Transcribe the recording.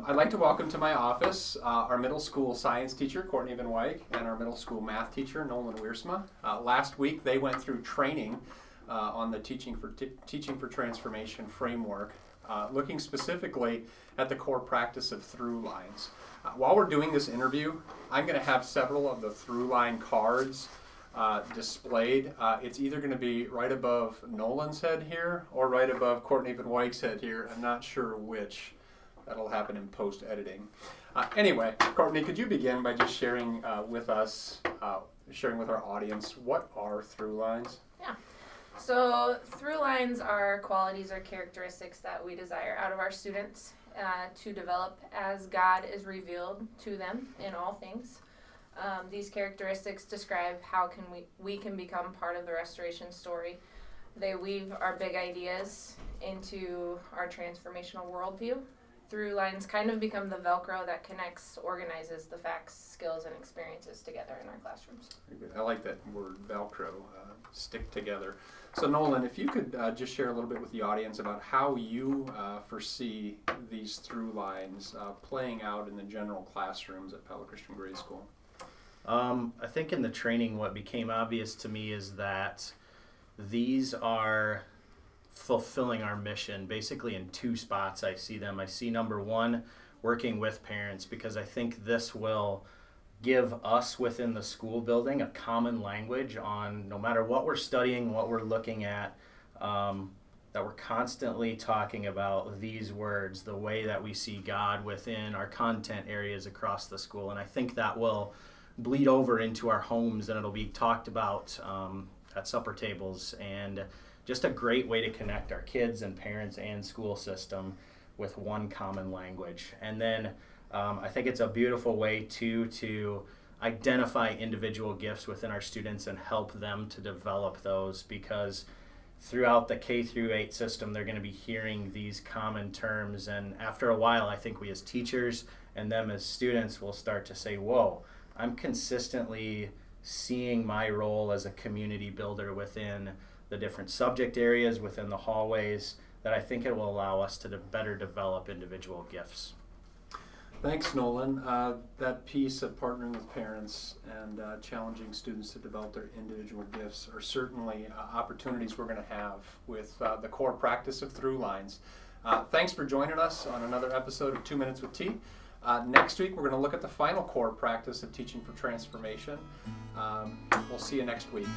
I'd like to welcome to my office our middle school science teacher, Courtney Van Wyk, and our middle school math teacher, Nolan Wiersma. Last week, they went through training on the Teaching for Transformation framework, looking specifically at the core practice of Throughlines. While we're doing this interview, I'm going to have several of the Throughline cards displayed. It's either going to be right above Nolan's head here or right above Courtney Van Wyk's head here. I'm not sure which. That'll happen in post-editing. Anyway, Courtney, could you begin by just sharing with us, sharing with our audience, what are Throughlines? Yeah. So Throughlines are qualities or characteristics that we desire out of our students to develop as God is revealed to them in all things. These characteristics describe how we can become part of the restoration story. They weave our big ideas into our transformational worldview. Through-lines kind of become the Velcro that connects, organizes the facts, skills, and experiences together in our classrooms. Very good. I like that word, Velcro, stick together. So Nolan, if you could just share a little bit with the audience about how you foresee these through-lines playing out in the general classrooms at Pella Christian Grade School. I think in the training what became obvious to me is that these are fulfilling our mission basically in two spots. I see them. I see number one, working with parents, because I think this will give us within the school building a common language on no matter what we're studying, what we're looking at, that we're constantly talking about these words, the way that we see God within our content areas across the school. And I think that will bleed over into our homes, and it'll be talked about at supper tables, and just a great way to connect our kids and parents and school system with one common language. And then I think it's a beautiful way to identify individual gifts within our students and help them to develop those, because throughout the K through 8 system, they're going to be hearing these common terms. And after a while, I think we as teachers and them as students will start to say, whoa, I'm consistently seeing my role as a community builder within the different subject areas, within the hallways, that I think it will allow us to better develop individual gifts. Thanks, Nolan. That piece of partnering with parents and challenging students to develop their individual gifts are certainly opportunities we're going to have with the core practice of Throughlines. Thanks for joining us on another episode of 2 Minutes with T. Next week, we're going to look at the final core practice of Teaching for Transformation. We'll see you next week.